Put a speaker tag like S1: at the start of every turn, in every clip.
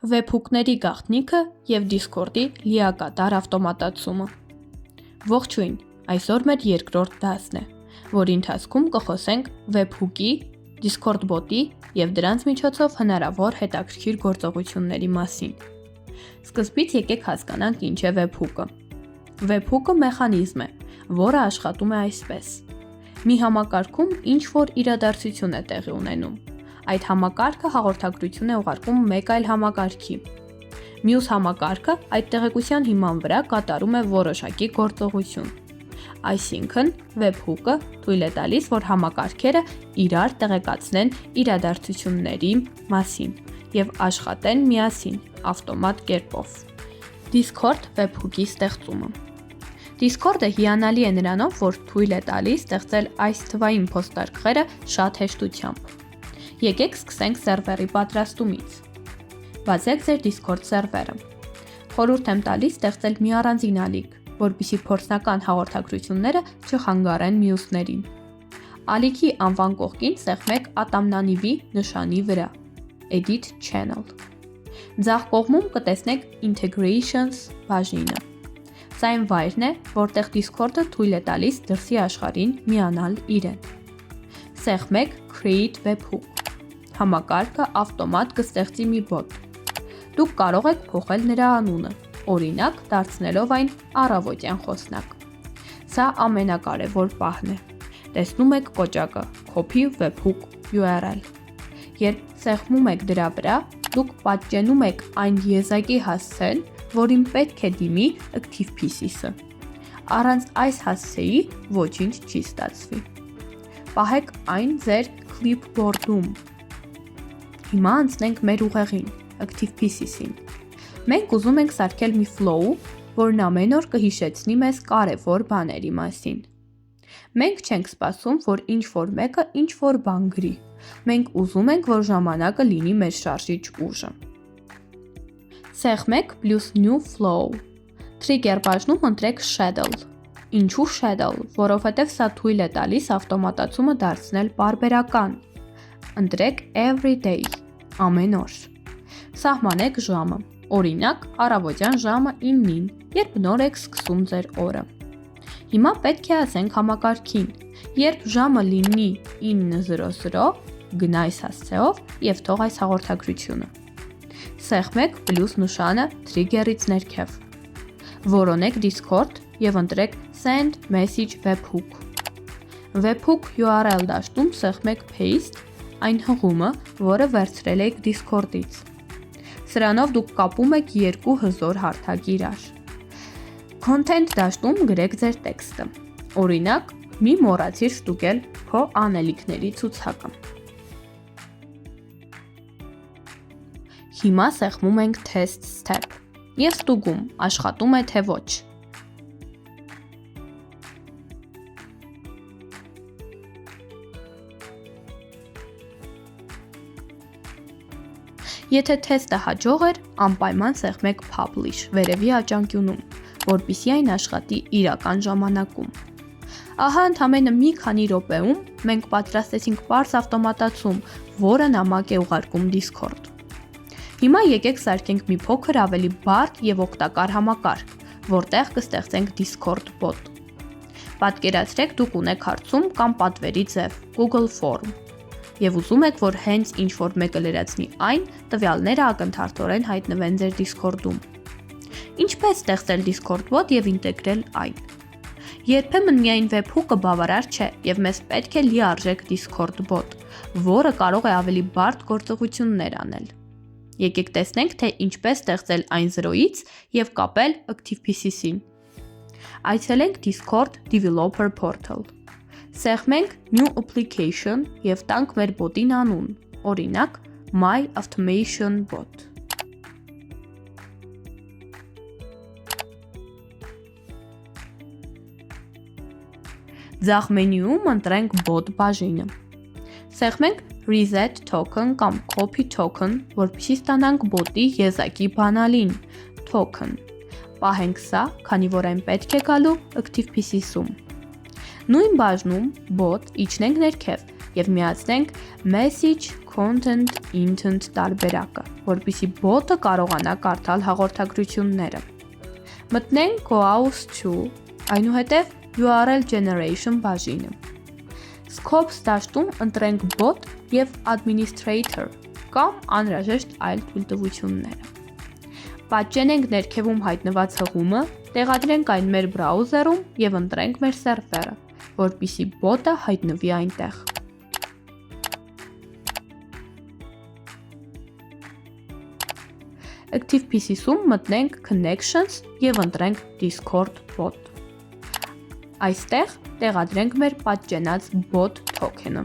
S1: Վեբհուկների գաղտնիքը և Discord-ի լիակատար ավտոմատացումը։ Ողջույն, այսօր մեր երկրորդ դասն է, որի ընթացքում կխոսենք վեբհուկի, Discord բոտի և դրանց միջոցով հնարավոր հետաքրքիր գործողությունների մասին։ Սկզբից եկեք հասկանանք ինչ է վեբհուկը։ Վեբհուկը մեխանիզմ է, որը աշխատում է այսպես. մի համակարգում ինչ-որ իրադարձություն է տեղի ունենում։ Այդ համակարգը հաղորդագրություն է ուղարկում մեկ այլ համակարգի։ Մյուս համակարգը այդ տեղեկության հիման վրա կատարում է որոշակի գործողություն։ Այսինքն, վեբհուկը թույլ է տալիս, որ համակարգերը իրար տեղեկացնեն իրադարձությունների մասին և աշխատեն միասին, ավտոմատ կերպով։ Discord վեբհուկի ստեղծումը։ Discord-ը հիանալի է նրանով, որ թույլ է տալիս ստեղծել այս թվային փոստարկղերը շատ հեշտությամբ։ Եկեք սկսենք սերվերի պատրաստումից։ Բացեք ձեր Discord սերվերը։ Խորհուրդ եմ տալիս ստեղծել մի առանձին ալիք, որպեսզի փորձնական հաղորդագրությունները չխանգարեն մյուսներին։ Ալիքի անվան կողքին սեղմեք ատամնանիվի նշանի վրա Edit Channel։ Ձախ կողմում կտեսնեք Integrations բաժինը։ Սա այն վայրն է, որտեղ Discord-ը թույլ է տալիս դրսի աշխարհին միանալ իրեն։ Սեղմեք Create Webhook։ Համակարգը ավտոմատ կստեղծի մի բոտ։ Դուք կարող եք փոխել նրա անունը, օրինակ դարձնելով այն առավոտյան խոսնակ։ Սա ամենակարևոր պահն է։ Տեսնում եք կոճակը Copy Webhook URL։ Երբ սեղմում եք դրա վրա, դուք պատճենում եք այն եզակի հասցեն, որին պետք է դիմի ActivePCS-ը։ Առանց այս հասցեի ոչինչ չի ստացվի։ Պահեք այն ձեր clipboard-ում։ Հիմա անցնենք մեր ուղեղին, ActivePCS-ին։ Մենք ուզում ենք սարքել մի flow, որն ամեն օր կհիշեցնի մեզ կարևոր բաների մասին։ Մենք չենք սպասում, որ ինչ-որ մեկը ինչ-որ բան գրի։ Մենք ուզում ենք, որ ժամանակը լինի մեր շարժիչ ուժը։ Սեղմեք +New Flow։ Trigger բաժնում ընտրեք Schedule։ Ինչու Schedule, որովհետև սա թույլ է տալիս ավտոմատացումը դարձնել պարբերական։ Ընտրեք Every Day, ամեն օր։ Սահմանեք ժամը, օրինակ առավոտյան ժամը 9-ին, երբ նոր եք սկսում ձեր օրը։ Հիմա պետք է ասենք համակարգին, երբ ժամը լինի 9:00, գնա այս հասցեով և թող այս հաղորդագրությունը։ Սեղմեք + նշանը Trigger-ից ներքև։ Որոնեք Discord և ընտրեք Send Message Webhook։ Webhook URL դաշտում սեղմեք Paste, այն հղումը, որը վերցրել եք Discord-ից։ Սրանով դուք կապում եք երկու հզոր հարթակ իրար։ Content դաշտում գրեք ձեր տեքստը։ Օրինակ, մի մոռացիր ստուգել քո անելիքների ցուցակը։ Հիմա սեղմում ենք Test Step և ստուգում, աշխատում է թե ոչ։ Եթե թեստը հաջող էր, անպայման սեղմեք Publish վերևի աճանկյունում, որպեսզի այն աշխատի իրական ժամանակում։ Ահա ընդամենը մի քանի րոպեում մենք պատրաստեցինք պարզ ավտոմատացում, որը նամակ է ուղարկում Discord։ Հիմա եկեք սարքենք մի փոքր ավելի բարդ և օգտակար համակարգ, որտեղ կստեղծենք Discord bot։ Պատկերացրեք դուք ունեք հարցում կամ պատվերի ձև Google Form և ուզում եք, որ հենց ինչ-որ մեկը լրացնի այն, տվյալները ակնթարթորեն հայտնվեն ձեր Discord-ում։ Ինչպես ստեղծել Discord bot և ինտեգրել այն։ Երբեմն միայն webhook-ը բավարար չէ և մեզ պետք է լիարժեք Discord bot, որը կարող է ավելի բարդ գործողություններ անել։ Եկեք տեսնենք, թե ինչպես ստեղծել այն 0-ից և կապել ActivePCS-ին։ Այցելենք Discord Developer Portal։ Սեղմենք New Application և տանք մեր բոտին անուն, օրինակ My Automation Bot։ Ձախ մենյուում ընտրենք Bot բաժինը։ Սեղմենք Reset Token կամ Copy Token, որպեսզի ստանանք բոտի եզակի բանալին Token։ Պահենք սա, քանի որ այն պետք է գալու ActivePCS-ում։ Նույն բաժնում Bot իջնենք ներքև և միացնենք Message Content Intent տարբերակը, որպեսզի bot-ը կարողանա կարդալ հաղորդագրությունները։ Մտնենք Goes to, այնուհետև URL Generation բաժինը։ Scopes դաշտում ընտրենք bot և administrator կամ անհրաժեշտ այլ թույլտվությունները։ Պատճենենք ներքևում հայտնված հղումը, տեղադրենք այն մեր բրաուզերում և ընտրենք մեր սերվերը, որպեսզի bot-ը հայտնվի այնտեղ։ ActivePCS-ում մտնենք Connections և ընտրենք Discord bot։ Այստեղ տեղադրենք մեր պատճենած bot token-ը։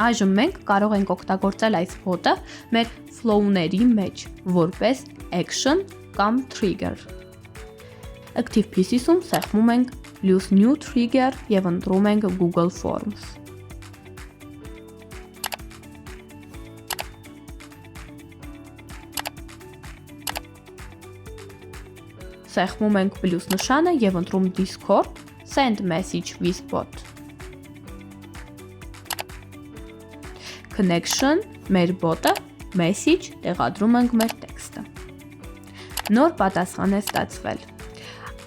S1: Այժմ մենք կարող ենք օգտագործել այս bot-ը մեր flow-ների մեջ, որպես action կամ trigger։ ActivePCS-ում սեղմում ենք Use New Trigger և ընտրում ենք Google Forms։ Սեղմում ենք plus նշանը և ընտրում Discord, Send Message with Bot։ Connection, մեր bot-ը, Message, տեղադրում ենք մեր տեքստը։ Նոր պատասխան է ստացվել։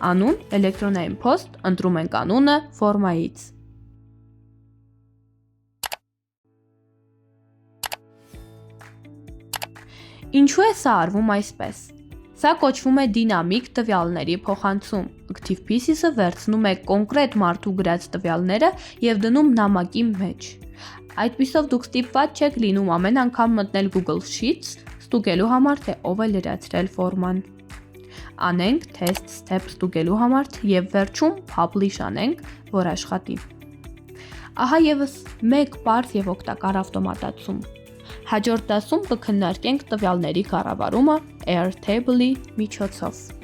S1: Անուն, էլեկտրոնային post, ընտրում ենք անունը ֆորմայից։ Ինչու է սա արվում այսպես։ Սա կոչվում է դինամիկ տվյալների փոխանցում։ ActivePCS-ը վերցնում է կոնկրետ մարդու գրած տվյալները և դնում նամակի մեջ։ Այդպիսով դուք ստիպված չեք լինում ամեն անգամ մտնել Google Sheets, ստուգելու համար, թե ով է լրացրել ֆորման։ Անենք test step ստուգելու համար և վերջում publish անենք, որ աշխատի։ Ահա ևս մեկ պարզ և օգտակար ավտոմատացում։ Հաջորդ դասում կքննարկենք տվյալների կառավարումը Airtable-ի միջոցով։